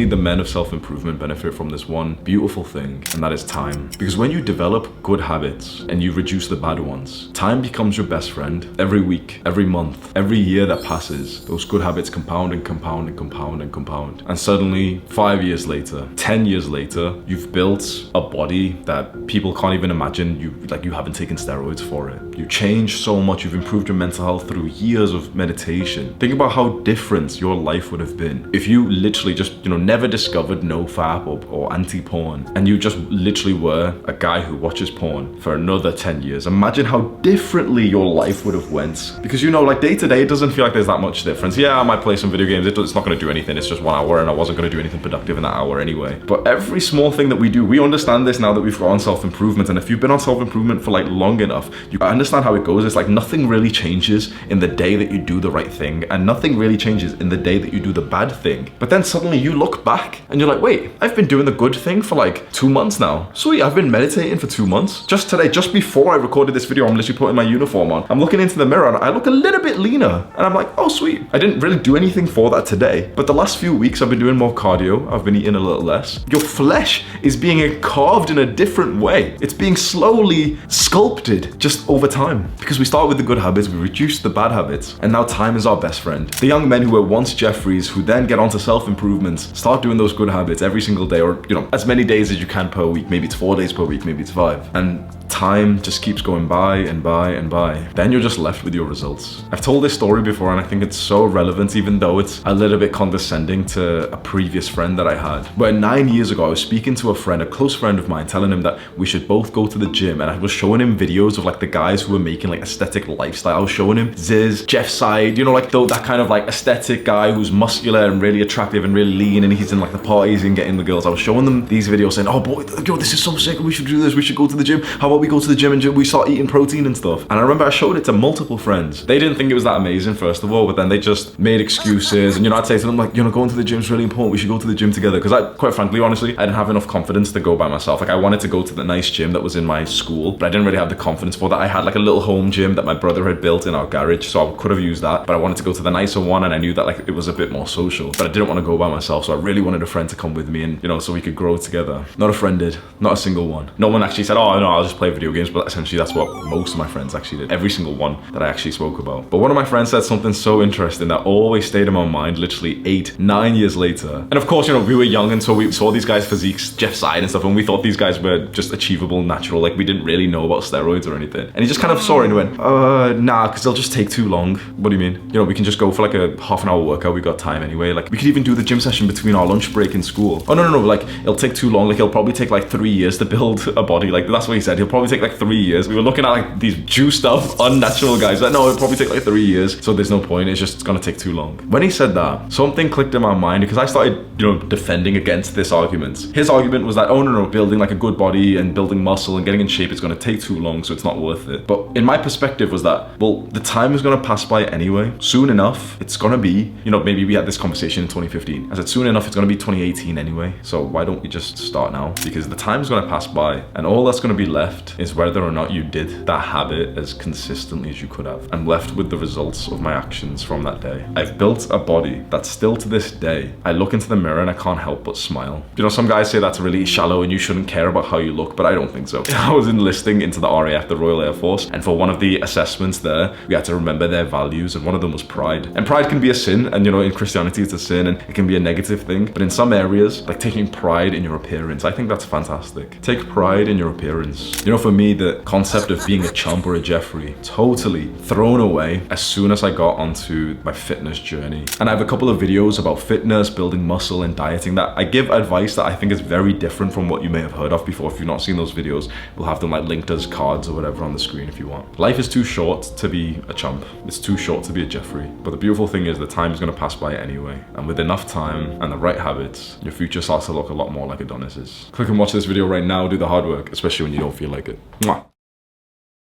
only the men of self-improvement benefit from this one beautiful thing, and that is time. Because when you develop good habits and you reduce the bad ones, time becomes your best friend. Every week, every month, every year that passes, those good habits compound and compound and compound and compound. And suddenly, 5 years later, 10 years later, you've built a body that people can't even imagine you haven't taken steroids for it. You changed so much, you've improved your mental health through years of meditation. Think about how different your life would have been if you literally just, never discovered NoFap or anti-porn, and you just literally were a guy who watches porn for another 10 years. Imagine how differently your life would have went. Because day to day, it doesn't feel like there's that much difference. Yeah, I might play some video games, it's not gonna do anything, it's just 1 hour, and I wasn't gonna do anything productive in that hour anyway. But every small thing that we do, we understand this now that we've got on self-improvement, and if you've been on self-improvement for long enough, you understand how it goes. It's like nothing really changes in the day that you do the right thing, and nothing really changes in the day that you do the bad thing. But then suddenly you look back and you're like, wait, I've been doing the good thing for 2 months now. Sweet, I've been meditating for 2 months. Just today, just before I recorded this video, I'm literally putting my uniform on. I'm looking into the mirror and I look a little bit leaner. And I'm like, oh sweet, I didn't really do anything for that today. But the last few weeks I've been doing more cardio, I've been eating a little less. Your flesh is being carved in a different way. It's being slowly sculpted just over time. Because we start with the good habits, we reduce the bad habits, and now time is our best friend. The young men who were once Jeffreys, who then get onto self-improvements, start doing those good habits every single day, or as many days as you can per week. Maybe it's 4 days per week, maybe it's 5. And time just keeps going by and by and by. Then you're just left with your results. I've told this story before and I think it's so relevant, even though it's a little bit condescending to a previous friend that I had. Where 9 years ago, I was speaking to a friend, a close friend of mine, telling him that we should both go to the gym, and I was showing him videos of the guys who were making aesthetic lifestyle. I was showing him Ziz, Jeff Side, that kind of aesthetic guy who's muscular and really attractive and really lean, and he's in the parties and getting the girls. I was showing them these videos saying, oh boy, this is so sick, we should do this, we should go to the gym. How about we go to the gym and we start eating protein and stuff? And I remember I showed it to multiple friends. They didn't think it was that amazing, first of all, but then they just made excuses. And I'd say to them going to the gym is really important, we should go to the gym together. Because quite frankly, honestly, I didn't have enough confidence to go by myself. I wanted to go to the nice gym that was in my school, but I didn't really have the confidence for that. I had a little home gym that my brother had built in our garage, so I could have used that, but I wanted to go to the nicer one, and I knew that it was a bit more social, but I didn't want to go by myself, so I really wanted a friend to come with me, and so we could grow together. Not a friend did, not a single one. No one actually said, oh no, I'll just play video games, but essentially that's what most of my friends actually did. Every single one that I actually spoke about. But one of my friends said something so interesting that always stayed in my mind literally 8, 9 years later. And of course, we were young, and so we saw these guys' physiques, Jeff Side and stuff, and we thought these guys were just achievable, natural, we didn't really know about steroids or anything. And he just kind of saw it and he went, nah, because they'll just take too long. What do you mean? We can just go for a half an hour workout, we got time anyway. We could even do the gym session between our lunch break in school. Oh no, it'll take too long. It'll probably take 3 years to build a body. That's what he said. He'll probably take 3 years. We were looking at these juiced up, unnatural guys. No, it'll probably take 3 years. So there's no point. It's gonna take too long. When he said that, something clicked in my mind, because I started, defending against this argument. His argument was that, oh no, building a good body and building muscle and getting in shape is gonna take too long, so it's not worth it. But in my perspective was that, well, the time is gonna pass by anyway. Soon enough, it's gonna be, maybe we had this conversation in 2015. I said, soon enough, it's gonna be 2018 anyway. So why don't we just start now? Because the time is gonna pass by, and all that's gonna be left is whether or not you did that habit as consistently as you could have. I'm left with the results of my actions from that day. I've built a body that still to this day, I look into the mirror and I can't help but smile. Some guys say that's really shallow and you shouldn't care about how you look, but I don't think so. I was enlisting into the RAF, the Royal Air Force, and for one of the assessments there, we had to remember their values, and one of them was pride. And pride can be a sin, and in Christianity it's a sin, and it can be a negative thing, but in some areas, taking pride in your appearance, I think that's fantastic. Take pride in your appearance. For me, the concept of being a chump or a Jeffrey, totally thrown away as soon as I got onto my fitness journey. And I have a couple of videos about fitness, building muscle, and dieting that I give advice that I think is very different from what you may have heard of before. If you've not seen those videos, we'll have them linked as cards or whatever on the screen if you want. Life is too short to be a chump. It's too short to be a Jeffrey. But the beautiful thing is the time is gonna pass by anyway. And with enough time and the right habits, your future starts to look a lot more like Adonis's. Click and watch this video right now, do the hard work, especially when you don't feel like it. Mwah.